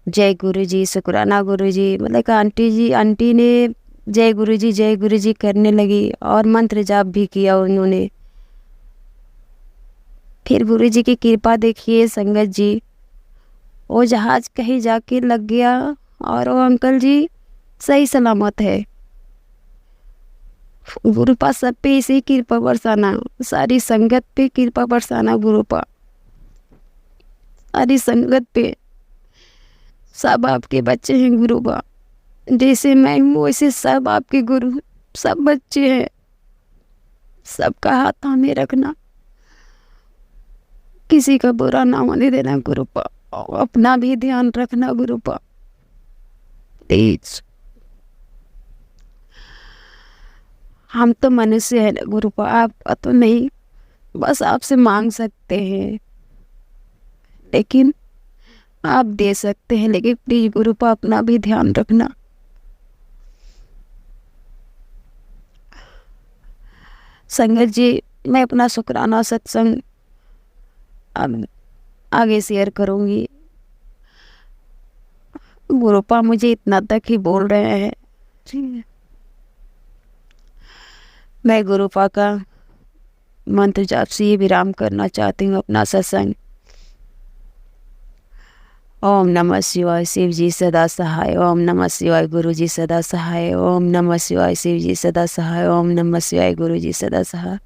जय गुरुजी शुक्राना गुरुजी मतलब कि आंटी ने जय गुरुजी करने लगी और मंत्र जाप भी किया उन्होंने। फिर गुरुजी की कृपा देखिए संगत जी, वो जहाज़ कहीं जाके लग गया और वो अंकल जी सही सलामत है। गुरुपा सब पे इसी कृपा बरसाना, सारी संगत पे कृपा बरसाना गुरुपा, सारी संगत पे। सब आपके बच्चे हैं गुरुपा, जैसे मैं हूँ वैसे सब आपके गुरु, सब बच्चे हैं। सबका हाथ थामे रखना, किसी का बुरा ना होने देना गुरुपा, और अपना भी ध्यान रखना गुरुपा प्लीज। हम तो मनुष्य है ना गुरुपा, आपका तो नहीं, बस आपसे मांग सकते हैं लेकिन आप दे सकते हैं, लेकिन प्लीज गुरुपा अपना भी ध्यान रखना। संगत जी, मैं अपना शुक्राना सत्संग अब आगे शेयर करूंगी। गुरुपा मुझे इतना तक ही बोल रहे हैं। मैं गुरुपा का मंत्र जाप से विराम करना चाहती हूँ अपना सत्संग। ओम नमः शिवाय, शिव जी सदा सहाय। ओम नमः शिवाय, गुरु जी सदा सहाय। ओम नमः शिवाय, शिव जी सदा सहाय। ओम नमः शिवाय, गुरु जी सदा सहाय।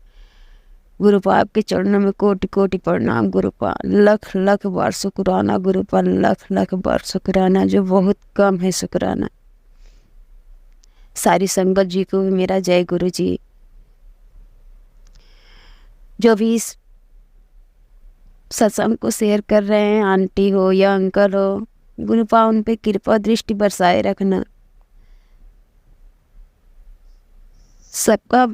गुरुपा आपके चरणों में कोटि कोटि प्रणाम गुरुपा, लख लख बार शुक्राना गुरुपा, लख लख बार शुक्राना, जो बहुत कम है शुक्राना। सारी संगत जी को भी मेरा जय गुरु जी। जो भी इस सत्संग को शेयर कर रहे हैं, आंटी हो या अंकल हो, गुरुपा उन पे कृपा दृष्टि बरसाए रखना। सबका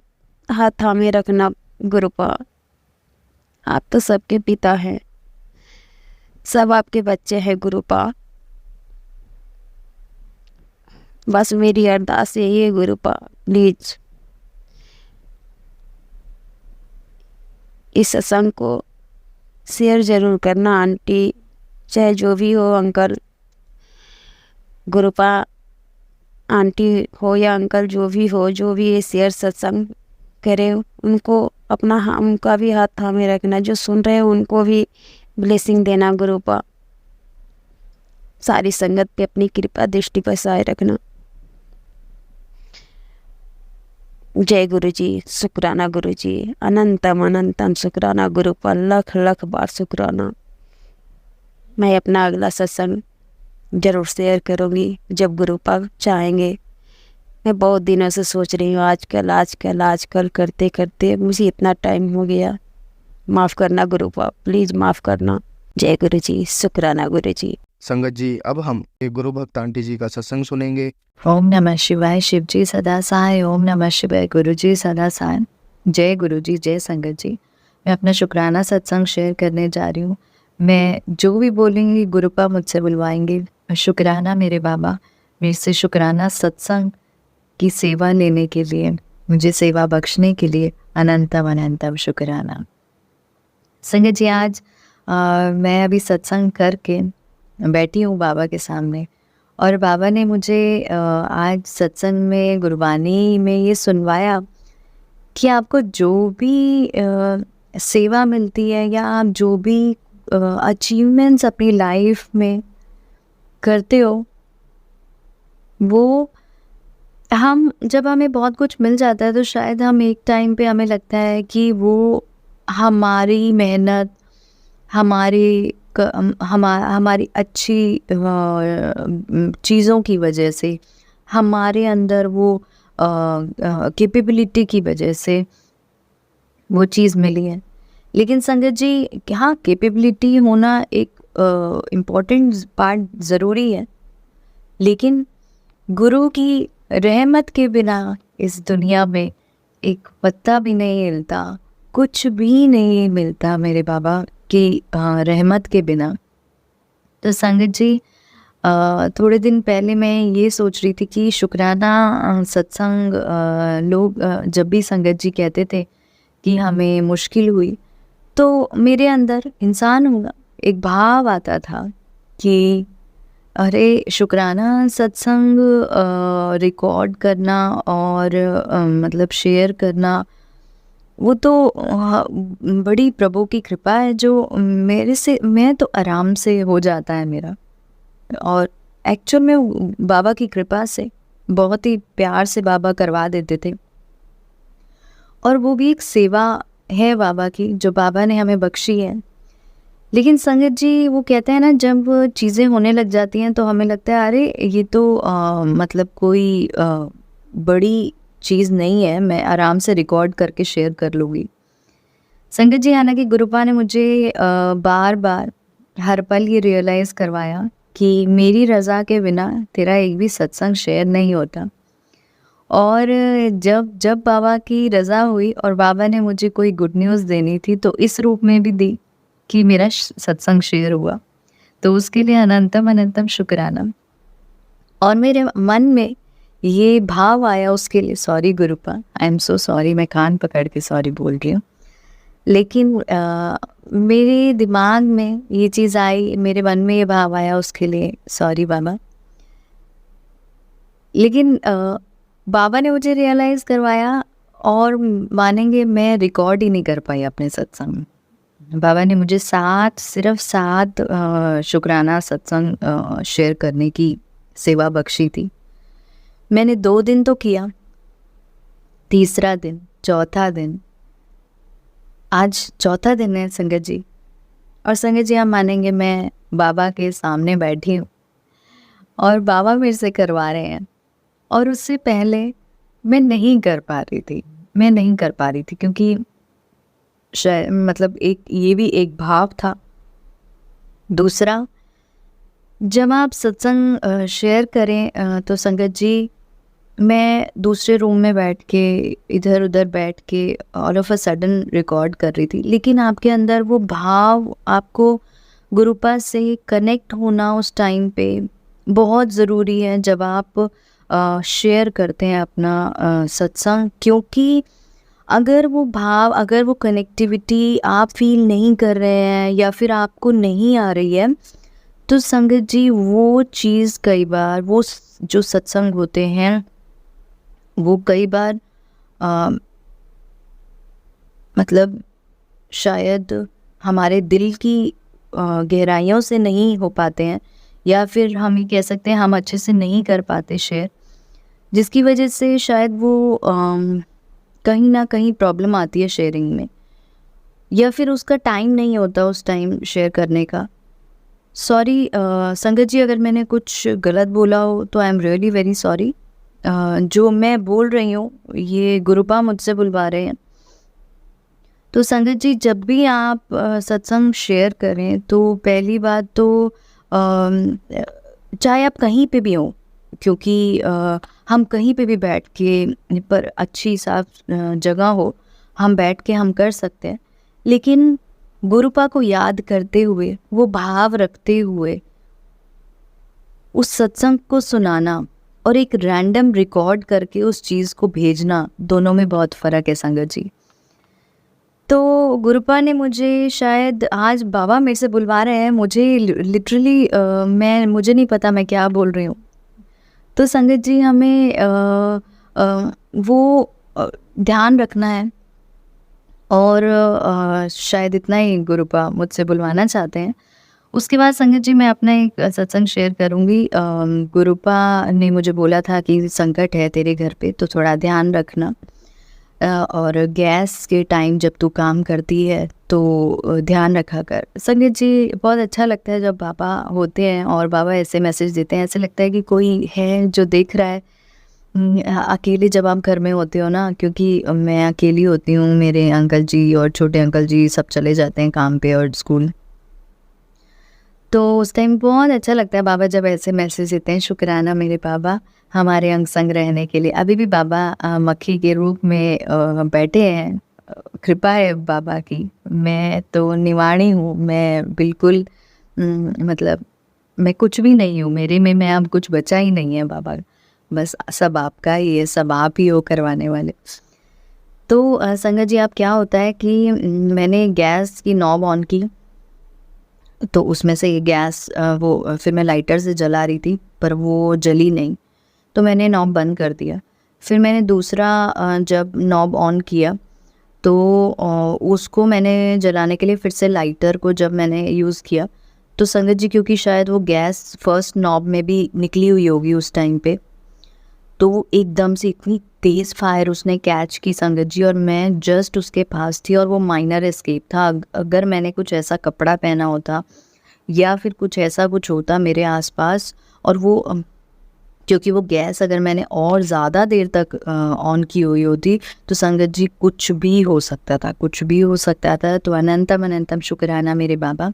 हाथ थामे रखना गुरुपा, आप तो सबके पिता हैं, सब आपके बच्चे हैं गुरुपा। बस मेरी अरदास यही है गुरुपा, प्लीज इस सत्संग को शेयर जरूर करना। आंटी चाहे जो भी हो, अंकल, गुरुपा आंटी हो या अंकल जो भी हो, जो भी ये शेयर सत्संग करे उनको उनका भी हाथ थामे रखना। जो सुन रहे हैं उनको भी ब्लेसिंग देना गुरुपा। सारी संगत पे अपनी कृपा दृष्टि बरसाए रखना। जय गुरु जी, शुक्राना गुरु जी, अनंतम अनंतम शुक्राना गुरुपा, लख लख बार शुक्राना। मैं अपना अगला सत्संग जरूर शेयर करूँगी जब गुरुपा चाहेंगे। मैं बहुत दिनों से सोच रही हूँ, आजकल करते करते मुझे इतना टाइम हो गया। माफ़ करना गुरुपा, प्लीज़ माफ़ करना। जय गुरु जी, शुक्राना गुरु जी। संगत जी, अब हम एक गुरु भक्त आंटी जी का सत्संग सुनेंगे। ओम नमः शिवाय, शिव जी सदा सहाय। ओम नमः शिवाय, गुरु जी सदा सहाय। जय गुरु जी, जय संगत जी। मैं अपना शुक्राना सत्संग शेयर करने जा रही हूँ। मैं जो भी बोलूँगी गुरुपा मुझसे बुलवाएंगे। शुक्राना मेरे बाबा, मेरे से शुक्राना सत्संग की सेवा लेने के लिए, मुझे सेवा बख्शने के लिए अनंतम अनंतम शुक्राना। संगत जी, आज मैं अभी सत्संग करके बैठी हूँ बाबा के सामने, और बाबा ने मुझे आज सत्संग में गुरबानी में ये सुनवाया कि आपको जो भी सेवा मिलती है या आप जो भी अचीवमेंट्स अपनी लाइफ में करते हो, वो जब हमें बहुत कुछ मिल जाता है तो शायद हम एक टाइम पे हमें लगता है कि वो हमारी मेहनत, हमारी अच्छी चीज़ों की वजह से, हमारे अंदर वो कैपेबिलिटी की वजह से वो चीज़ मिली है। लेकिन संगत जी, हाँ, कैपेबिलिटी होना एक इम्पोर्टेंट पार्ट ज़रूरी है, लेकिन गुरु की रहमत के बिना इस दुनिया में एक पत्ता भी नहीं हिलता, कुछ भी नहीं मिलता मेरे बाबा की रहमत के बिना। तो संगत जी, थोड़े दिन पहले मैं ये सोच रही थी कि शुक्राना सत्संग लोग जब भी संगत जी कहते थे कि हमें मुश्किल हुई, तो मेरे अंदर इंसान हूँ, एक भाव आता था कि अरे शुक्राना सत्संग रिकॉर्ड करना और मतलब शेयर करना, वो तो बड़ी प्रभु की कृपा है जो मेरे से, मैं तो आराम से हो जाता है मेरा। और एक्चुअल में बाबा की कृपा से बहुत ही प्यार से बाबा करवा देते थे, और वो भी एक सेवा है बाबा की जो बाबा ने हमें बख्शी है। लेकिन संगत जी, वो कहते हैं ना, जब चीज़ें होने लग जाती हैं तो हमें लगता है अरे ये तो मतलब कोई बड़ी चीज़ नहीं है, मैं आराम से रिकॉर्ड करके शेयर कर लूँगी। संगत जी, हालांकि गुरुपा ने मुझे बार बार हर पल ये रियलाइज़ करवाया कि मेरी रज़ा के बिना तेरा एक भी सत्संग शेयर नहीं होता। और जब जब बाबा की रज़ा हुई और बाबा ने मुझे कोई गुड न्यूज़ देनी थी तो इस रूप में भी दी कि मेरा सत्संग शेयर हुआ, तो उसके लिए अनंतम अनंतम शुक्राना। और मेरे मन में ये भाव आया उसके लिए, sorry गुरुपा, I am so sorry, मैं कान पकड़ के सॉरी बोल रही हूँ, लेकिन मेरे दिमाग में ये चीज़ आई, मेरे मन में ये भाव आया, उसके लिए सॉरी बाबा। लेकिन बाबा ने मुझे रियलाइज़ करवाया, और मानेंगे मैं रिकॉर्ड ही नहीं कर पाई अपने सत्संग में। बाबा ने मुझे सिर्फ 7 शुक्राना सत्संग शेयर करने की सेवा बख्शी थी। मैंने 2 दिन तो किया, तीसरा दिन, चौथा दिन, आज चौथा दिन है संगत जी। और संगत जी, आप मानेंगे मैं बाबा के सामने बैठी हूँ और बाबा मेरे से करवा रहे हैं, और उससे पहले मैं नहीं कर पा रही थी क्योंकि शायद मतलब एक ये भी एक भाव था। दूसरा, जब आप सत्संग शेयर करें तो संगत जी, मैं दूसरे रूम में बैठ के, इधर उधर बैठ के all of a sudden record कर रही थी, लेकिन आपके अंदर वो भाव, आपको गुरुपा से कनेक्ट होना उस टाइम पे बहुत ज़रूरी है जब आप शेयर करते हैं अपना सत्संग। क्योंकि अगर वो भाव, अगर वो कनेक्टिविटी आप फील नहीं कर रहे हैं या फिर आपको नहीं आ रही है, तो संगत जी वो चीज़ कई बार, वो जो सत्संग होते हैं वो कई बार मतलब शायद हमारे दिल की गहराइयों से नहीं हो पाते हैं, या फिर हम ये कह सकते हैं हम अच्छे से नहीं कर पाते शेयर, जिसकी वजह से शायद वो कहीं ना कहीं प्रॉब्लम आती है शेयरिंग में, या फिर उसका टाइम नहीं होता उस टाइम शेयर करने का। सॉरी संगत जी, अगर मैंने कुछ गलत बोला हो तो I am really very sorry. जो मैं बोल रही हूँ ये गुरुपा मुझसे बुलवा रहे हैं। तो संगत जी, जब भी आप सत्संग शेयर करें तो पहली बात तो चाहे आप कहीं पे भी हों, क्योंकि हम कहीं पे भी बैठ के, पर अच्छी साफ जगह हो, हम बैठ के हम कर सकते हैं, लेकिन गुरुपा को याद करते हुए, वो भाव रखते हुए उस सत्संग को सुनाना और एक रैंडम रिकॉर्ड करके उस चीज़ को भेजना, दोनों में बहुत फ़र्क है संगत जी। तो गुरुपा ने मुझे, शायद आज बाबा मेरे से बुलवा रहे हैं, मुझे लिटरली मुझे नहीं पता मैं क्या बोल रही हूँ। तो संगत जी, हमें वो ध्यान रखना है, और शायद इतना ही गुरुपा मुझसे बुलवाना चाहते हैं। उसके बाद संगत जी, मैं अपना एक सत्संग शेयर करूँगी। गुरुपा ने मुझे बोला था कि संकट है तेरे घर पे, तो थोड़ा ध्यान रखना, और गैस के टाइम जब तू काम करती है तो ध्यान रखा कर। संगत जी, बहुत अच्छा लगता है जब बाबा होते हैं और बाबा ऐसे मैसेज देते हैं, ऐसे लगता है कि कोई है जो देख रहा है, अकेले जब आप घर में होते हो ना, क्योंकि मैं अकेली होती हूँ, मेरे अंकल जी और छोटे अंकल जी सब चले जाते हैं काम पे और स्कूल, तो उस टाइम बहुत अच्छा लगता है बाबा जब ऐसे मैसेज देते हैं, शुक्राना मेरे बाबा हमारे अंग संग रहने के लिए। अभी भी बाबा मक्खी के रूप में बैठे हैं, कृपा है बाबा की। मैं तो निवाणी हूँ, मैं बिल्कुल मतलब मैं कुछ भी नहीं हूँ, मेरे में मैं अब कुछ बचा ही नहीं है बाबा, बस सब आपका ही है, सब आप ही हो करवाने वाले। तो संगत जी आप क्या होता है कि मैंने गैस की नॉब ऑन की, तो उसमें से ये गैस फिर मैं लाइटर से जला रही थी पर वो जली नहीं, तो मैंने नॉब बंद कर दिया। फिर मैंने दूसरा जब नॉब ऑन किया तो उसको मैंने जलाने के लिए फिर से लाइटर को जब मैंने यूज़ किया, तो संगत जी क्योंकि शायद वो गैस फर्स्ट नॉब में भी निकली हुई होगी उस टाइम पे, तो वो एकदम से इतनी तेज़ फायर उसने कैच की संगत जी, और मैं जस्ट उसके पास थी और वो माइनर एस्केप था। अगर मैंने कुछ ऐसा कपड़ा पहना होता या फिर कुछ ऐसा कुछ होता मेरे आसपास, और वो क्योंकि वो गैस अगर मैंने और ज़्यादा देर तक ऑन की हुई होती तो संगत जी कुछ भी हो सकता था, कुछ भी हो सकता था। तो अनंतम अनंतम शुक्राना मेरे बाबा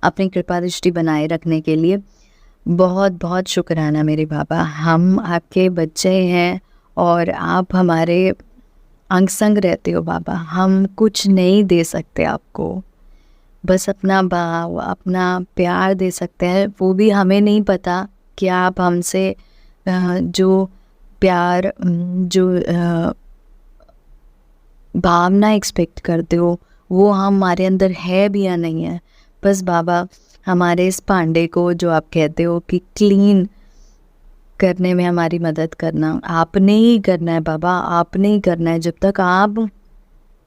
अपनी कृपा दृष्टि बनाए रखने के लिए, बहुत बहुत शुक्राना मेरे बाबा। हम आपके बच्चे हैं और आप हमारे अंग संग रहते हो बाबा, हम कुछ नहीं दे सकते आपको, बस अपना भाव अपना प्यार दे सकते हैं, वो भी हमें नहीं पता कि आप हमसे जो प्यार जो भावना एक्सपेक्ट करते हो वो हमारे अंदर है भी या नहीं है। बस बाबा हमारे इस पांडे को जो आप कहते हो कि क्लीन करने में हमारी मदद करना, आपने ही करना है बाबा, आपने ही करना है। जब तक आप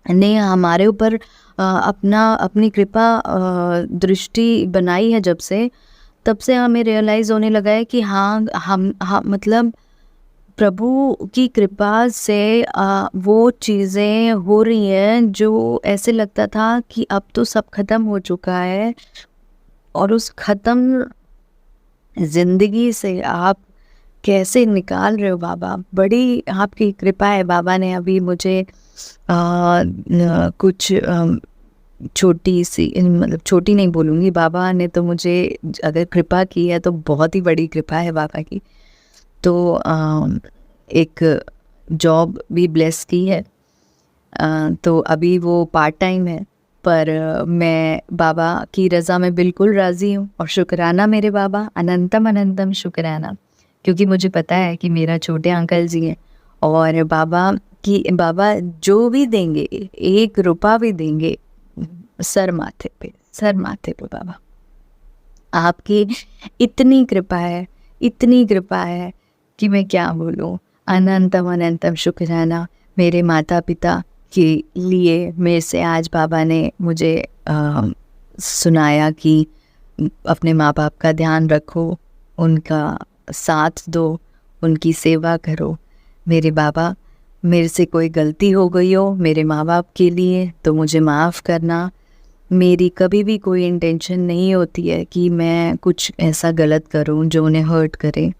ने हमारे ऊपर अपनी कृपा दृष्टि बनाई है जब से, तब से हमें रियलाइज़ होने लगा है कि हाँ हम मतलब प्रभु की कृपा से वो चीज़ें हो रही हैं जो ऐसे लगता था कि अब तो सब ख़त्म हो चुका है, और उस ख़त्म ज़िंदगी से आप कैसे निकाल रहे हो बाबा, बड़ी आपकी कृपा है। बाबा ने अभी मुझे कुछ छोटी सी, मतलब छोटी नहीं बोलूँगी, बाबा ने तो मुझे अगर कृपा की है तो बहुत ही बड़ी कृपा है बाबा की। तो एक जॉब भी ब्लेस की है, तो अभी वो पार्ट टाइम है, पर मैं बाबा की रज़ा में बिल्कुल राज़ी हूँ। और शुक्राना मेरे बाबा, अनंतम अनंतम शुक्राना, क्योंकि मुझे पता है कि मेरा छोटे अंकल जी हैं, और बाबा जो भी देंगे, 1 रुपया भी देंगे, सर माथे पे बाबा आपकी इतनी कृपा है, इतनी कृपा है कि मैं क्या बोलूँ। अनंतम अनंतम शुक्राना मेरे माता पिता के लिए। मेरे से आज बाबा ने मुझे सुनाया कि अपने माँ बाप का ध्यान रखो, उनका साथ दो, उनकी सेवा करो। मेरे बाबा मेरे से कोई गलती हो गई हो मेरे माँ बाप के लिए तो मुझे माफ़ करना। मेरी कभी भी कोई इंटेंशन नहीं होती है कि मैं कुछ ऐसा गलत करूं जो उन्हें हर्ट करे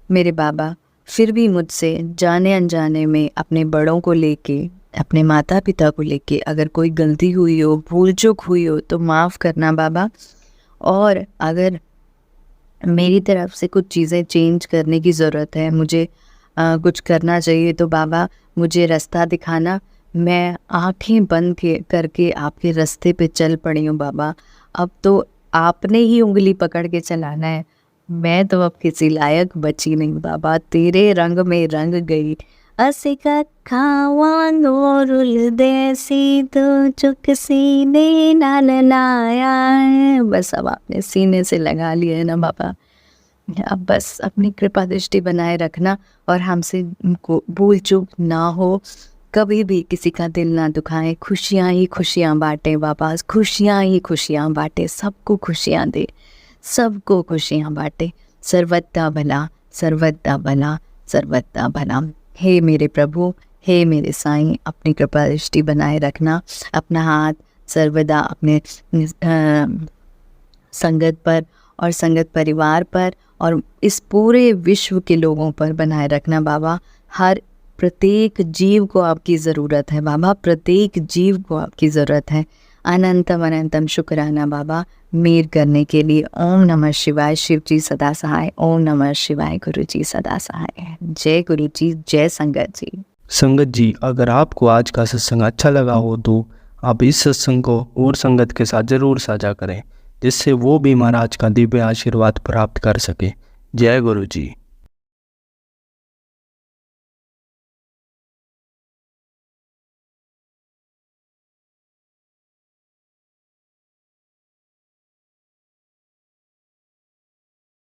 मेरे बाबा। फिर भी मुझसे जाने अनजाने में अपने बड़ों को लेके, अपने माता पिता को लेके अगर कोई गलती हुई हो, भूल चूक हुई हो तो माफ़ करना बाबा। और अगर मेरी तरफ से कुछ चीज़ें चेंज करने की ज़रूरत है, मुझे कुछ करना चाहिए, तो बाबा मुझे रास्ता दिखाना। मैं आंखें बंद करके आपके रास्ते पे चल पड़ी हूँ बाबा। अब तो आपने ही उंगली पकड़ के चलाना है, मैं तो अब किसी लायक बची नहीं बाबा। तेरे रंग में रंग गई असिका खावांगोरुल देसी तो चुक सीने नाल लाया है। बस अब आपने सीने से लगा लिया है ना बाबा। अब बस अपनी कृपा दृष्टि बनाए रखना और हमसे को भूल चूक ना हो, कभी भी किसी का दिल ना दुखाए। खुशियाँ ही खुशियाँ बांटे बाबा, खुशियाँ ही खुशियाँ बांटे, सबको खुशियाँ दे, सबको खुशियाँ बांटे। सर्वदा भला, सर्वदा भला, सर्वदा भला। हे मेरे प्रभु, हे मेरे साईं, अपनी कृपा दृष्टि बनाए रखना। अपना हाथ सर्वदा अपने संगत पर और संगत परिवार पर और इस पूरे विश्व के लोगों पर बनाए रखना बाबा। हर प्रत्येक जीव को आपकी ज़रूरत है बाबा, प्रत्येक जीव को आपकी ज़रूरत है। अनंतम अनंतम शुक्राना बाबा मेर करने के लिए। ओम नमः शिवाय। शिव जी सदा सहाय। ओम नमः शिवाय। गुरु जी सदा सहाय। जय गुरु जी, जय संगत जी। संगत जी, अगर आपको आज का सत्संग अच्छा लगा हो तो आप इस सत्संग को और संगत के साथ ज़रूर साझा करें, जिससे वो भी महाराज का दिव्य आशीर्वाद प्राप्त कर सके। जय गुरु जी।